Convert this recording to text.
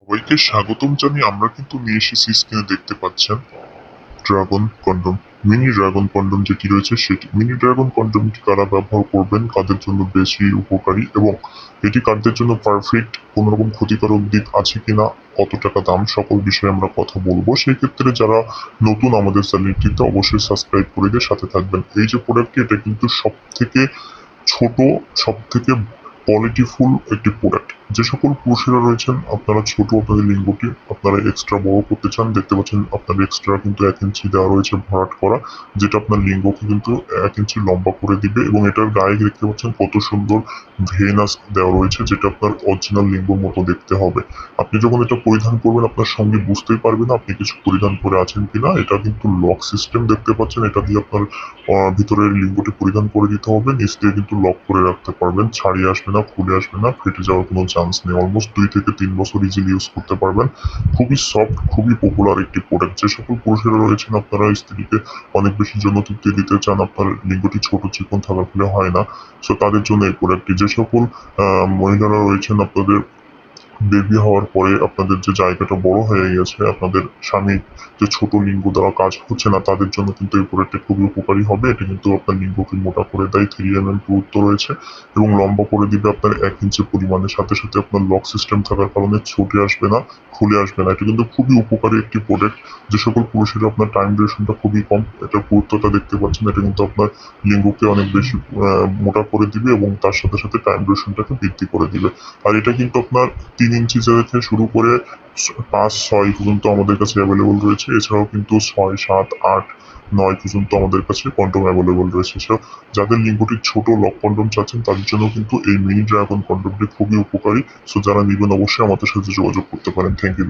সবাইকে স্বাগতম জানিয়ে আমরা কিন্তু নিয়ে এসেছি, স্ক্রিনে দেখতে পাচ্ছেন dragon condom. Mini dragon condom যেটি রয়েছে সেটি। মিনি ড্রাগন কন্ডমটি কারা ব্যবহার করবেন, কাদের জন্য বেশি উপকারী এবং এটি কাদের জন্য পারফেক্ট, কোনো রকম ক্ষতিকারক দিক আছে কিনা, কত টাকা দাম, সকল বিষয়ে আমরা কথা বলবো। সেই ক্ষেত্রে যারা নতুন আমাদের চ্যানেলটিতে অবশ্যই সাবস্ক্রাইব করে দিয়ে সাথে থাকবেন। এই যে প্রোডাক্টটি, এটা কিন্তু সব থেকে ছোট, সব থেকে কোয়ালিটিফুল একটি প্রোডাক্ট। যে সকল পুরুষেরা রয়েছেন, আপনারা ছোট আপনাদের লিঙ্গটি আপনারা এক্সট্রা বড় করতে চান, দেখতে পাচ্ছেন আপনার এক্সট্রা কিন্তু 1 ইঞ্চি দেওয়া রয়েছে ভরাট করা, যেটা আপনার লিঙ্গকে কিন্তু 1 ইঞ্চি লম্বা করে দিবে। এবং এটার গায়ে দেখতে পাচ্ছেন কত সুন্দর ভেনাস দেওয়া রয়েছে, যেটা আপনার অরিজিনাল লিঙ্গর মতো দেখতে হবে। আপনি যখন এটা পরিধান করবেন, আপনার সঙ্গে বুঝতেই পারবেন না আপনি কিছু পরিধান করে আছেন কিনা। এটা কিন্তু লক সিস্টেম, দেখতে পাচ্ছেন। এটা দিয়ে আপনার ভিতরের লিঙ্গটি পরিধান করে দিতে হবে, নিচ দিয়ে কিন্তু লক করে রাখতে পারবেন, ছাড়িয়ে আসবে না, খুলে আসবে না, ফেটে যাওয়ার কোনো চান্স নেই। অলমোস্ট 2 থেকে 3 বছর ইজিলি ইউজ করতে পারবেন। খুবই সফট, খুবই পপুলার একটি প্রোডাক্ট। যে সকল পুরুষেরা রয়েছেন, আপনারা স্ত্রীকে অনেক বেশি যৌন তৃপ্তি দিতে চান, আপনার লিঙ্গটি ছোট চিকন থাকার ফলে হয় না, সো তাদের জন্য এই প্রোডাক্টটি। যে সকল মহিলারা রয়েছেন, আপনাদের বেবি হওয়ার পরে আপনাদের যে জায়গাটা বড় হয়ে গেছে, আপনাদের স্বামীর যে ছোট লিঙ্গ দেওয়া কাজ হচ্ছে না, তাদের জন্য কিন্তু এই প্রোডাক্টটি খুবই উপকারী হবে। এটা কিন্তু আপনার লিঙ্গকে মোটা করে দেয়, 3 mm পুরুত্ব রয়েছে এবং লম্বা করে দিবে আপনার 1 ইঞ্চি পরিমাণের। সাথে সাথে আপনার লক সিস্টেম থাকার কারণে ছুটে আসবে না, খুলে আসবে না। এটা কিন্তু খুবই উপকারী একটি প্রোডাক্ট। যে সকল পুরুষের আপনার টাইম ডিউরেশনটা খুবই কম, এটার পুরুত্বটা দেখতে পাচ্ছেন, এটা কিন্তু আপনার লিঙ্গকে অনেক বেশি মোটা করে দিবে এবং তার সাথে সাথে টাইম ডিউরেশনটাকে বৃদ্ধি করে দিবে। আর এটা কিন্তু আপনার 3 ইঞ্চি থেকে শুরু করে 5, 6 পর্যন্ত আমাদের কাছে অ্যাভেলেবল রয়েছে। এছাড়াও কিন্তু 6, 7, 8, 9 পর্যন্ত আমাদের কাছে কন্ডম অ্যাভেলেবল রয়েছে। সো যাদের লিঙ্গটি ছোট, লক কন্ডম চাচ্ছেন, তাদের জন্য কিন্তু এই মিনি ড্রাগন কন্ডমটি খুবই উপকারী। সো যারা নিবেন অবশ্যই আমাদের সাথে যোগাযোগ করতে পারেন। Thank you.